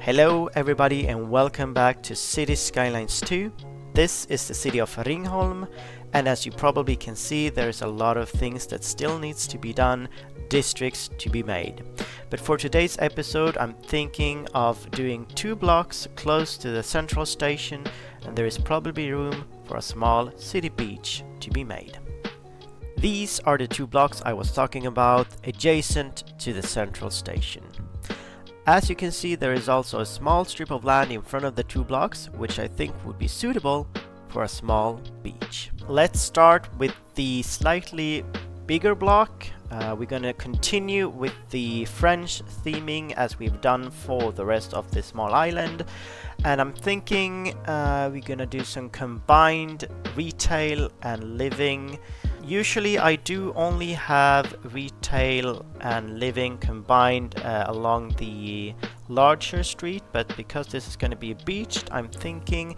Hello everybody and welcome back to City Skylines 2. This is the city of Ringholm, and as you probably can see, there's a lot of things that still needs to be done, districts to be made. But for today's episode I'm thinking of doing 2 blocks close to the central station, and there is probably room for a small city beach to be made. These are the 2 blocks I was talking about, adjacent to the central station. As you can see, there is also a small strip of land in front of the 2 blocks, which I think would be suitable for a small beach. Let's start with the slightly bigger block. We're gonna continue with the French theming as we've done for the rest of the small island. And I'm thinking we're gonna do some combined retail and living. Usually I do only have retail and living combined along the larger street, but because this is going to be a beach, I'm thinking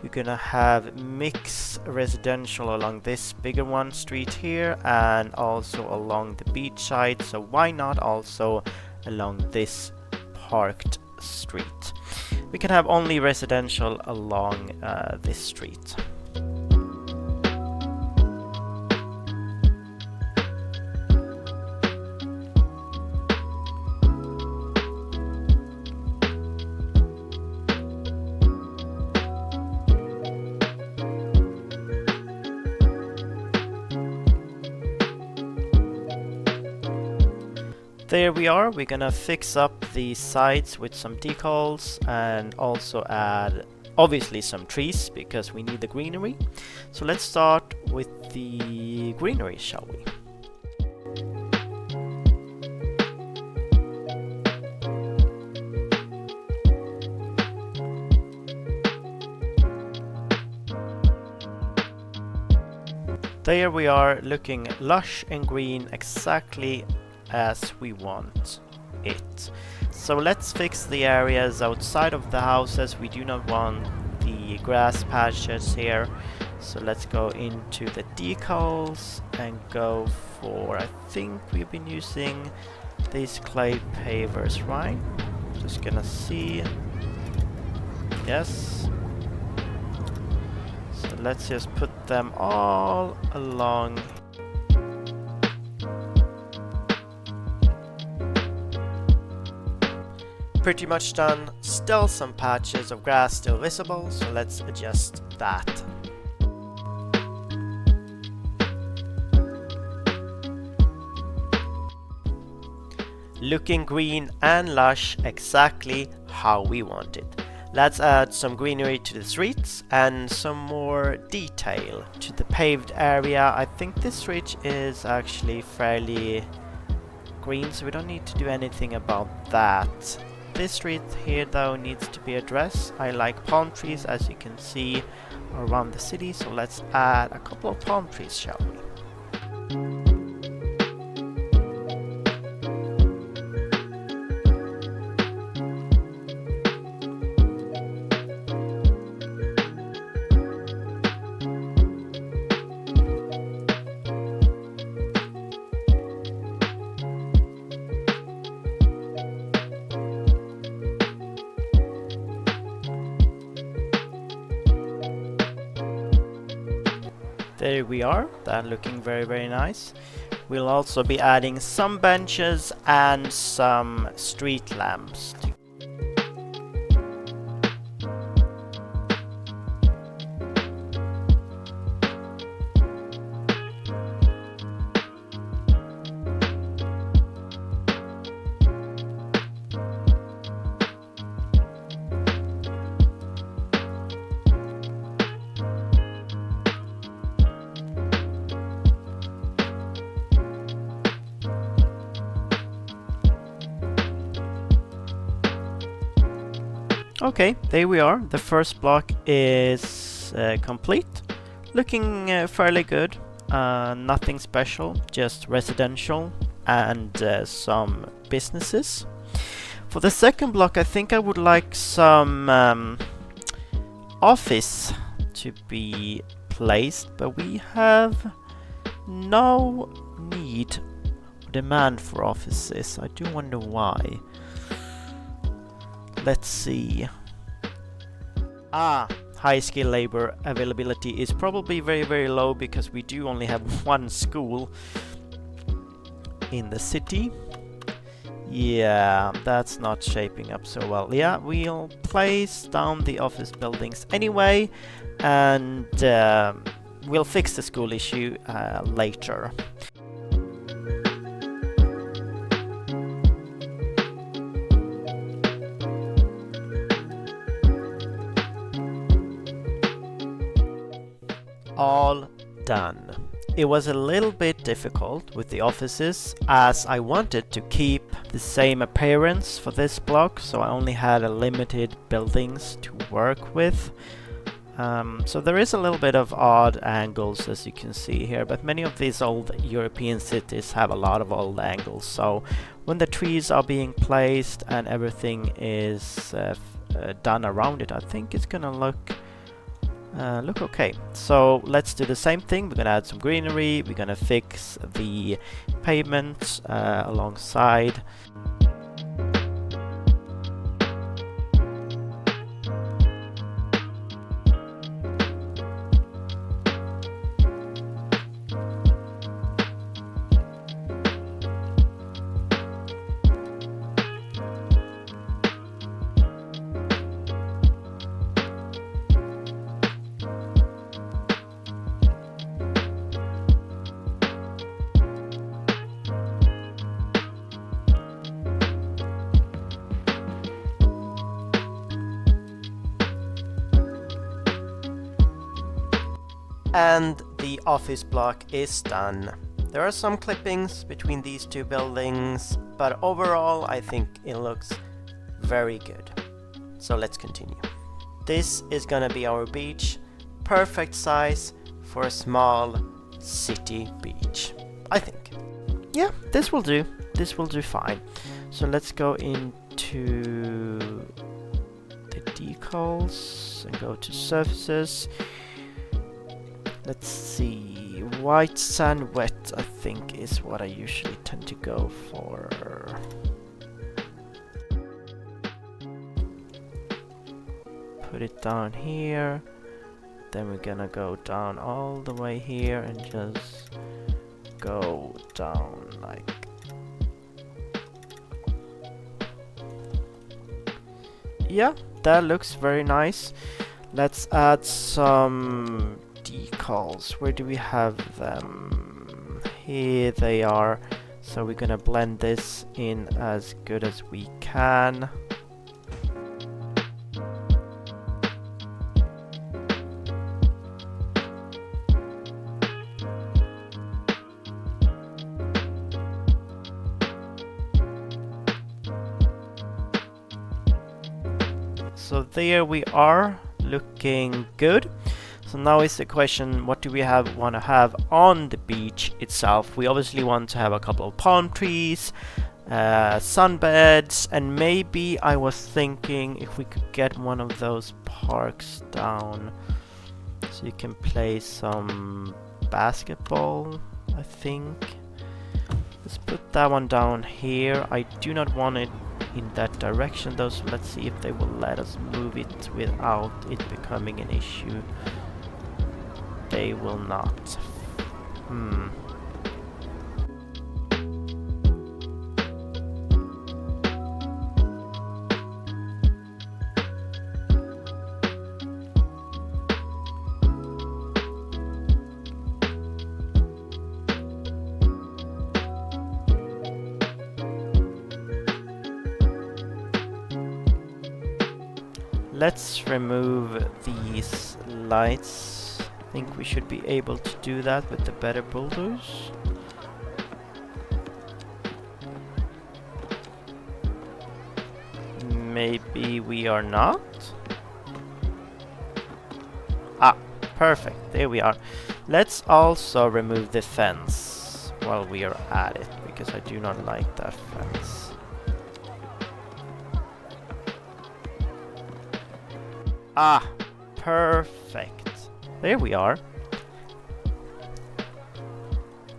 we're going to have mixed residential along this bigger one street here and also along the beach side, so why not also along this parked street? We can have only residential along this street. There we are. We're gonna fix up the sides with some decals and also add obviously some trees because we need the greenery. So let's start with the greenery, shall we? There we are, looking lush and green, exactly as we want it. So let's fix the areas outside of the houses. We do not want the grass patches here, so let's go into the decals and go for, I think we've been using these clay pavers, right? Just gonna see. Yes, so let's just put them all along. Pretty much done. Still some patches of grass still visible, so let's adjust that. Looking green and lush, exactly how we want it. Let's add some greenery to the streets and some more detail to the paved area. I think this street is actually fairly green, so we don't need to do anything about that. This street here though needs to be addressed. I like palm trees, as you can see around the city, so let's add a couple of palm trees, shall we? There we are, that looking very nice. We'll also be adding some benches and some street lamps. Okay, there we are. The first block is complete. Looking fairly good. Nothing special, just residential and some businesses. For the second block, I think I would like some office to be placed, but we have no need or demand for offices. I do wonder why. Let's see. High skill labor availability is probably very low because we do only have one school in the city. Yeah, that's not shaping up so well. Yeah, we'll place down the office buildings anyway, and we'll fix the school issue later. All done. It was a little bit difficult with the offices as I wanted to keep the same appearance for this block, so I only had a limited buildings to work with. So there is a little bit of odd angles as you can see here, but many of these old European cities have a lot of old angles, so when the trees are being placed and everything is done around it, I think it's gonna look okay. So let's do the same thing. We're gonna add some greenery, we're gonna fix the pavement alongside. And the office block is done. There are some clippings between these two buildings, but overall I think it looks very good. So let's continue. This is gonna be our beach. Perfect size for a small city beach, I think. Yeah, this will do. This will do fine. So let's go into the decals and go to surfaces. Let's see, white sand wet I think is what I usually tend to go for. Put it down here, then we're gonna go down all the way here and just go down like. Yeah, that looks very nice. Let's add some decals. Where do we have them? Here they are. So we're gonna blend this in as good as we can. So there we are, looking good. So now is the question, what do we want to have on the beach itself? We obviously want to have a couple of palm trees, sunbeds, and maybe I was thinking if we could get one of those parks down so you can play some basketball, I think. Let's put that one down here. I do not want it in that direction though, so let's see if they will let us move it without it becoming an issue. They will not. Let's remove these lights. I think we should be able to do that with the better builders. Maybe we are not. Ah, perfect. There we are. Let's also remove the fence while we are at it, because I do not like that fence. Ah, perfect. There we are.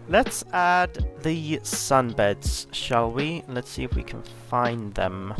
Let's add the sunbeds, shall we? Let's see if we can find them.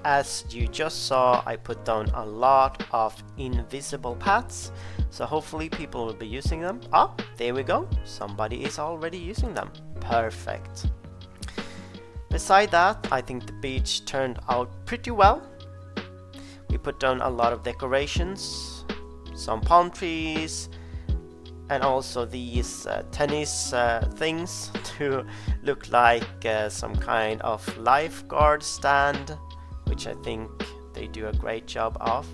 as you just saw, I put down a lot of invisible paths, so hopefully people will be using them. Ah, there we go. Somebody is already using them. Perfect. Beside that, I think the beach turned out pretty well. We put down a lot of decorations, some palm trees, and also these tennis things to look like some kind of lifeguard stand, which I think they do a great job of.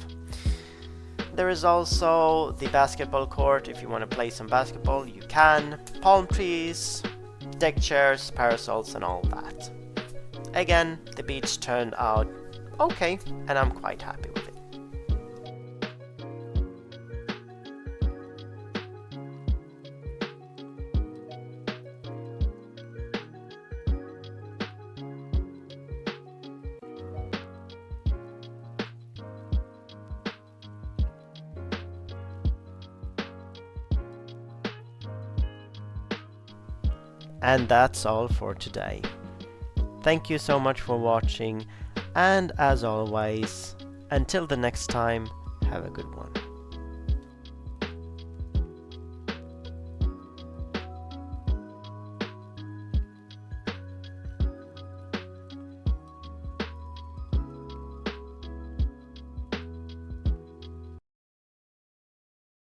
There is also the basketball court. If you want to play some basketball, you can. Palm trees, deck chairs, parasols, and all that. Again, the beach turned out okay, and I'm quite happy with it. And that's all for today. Thank you so much for watching, and as always, until the next time, have a good one.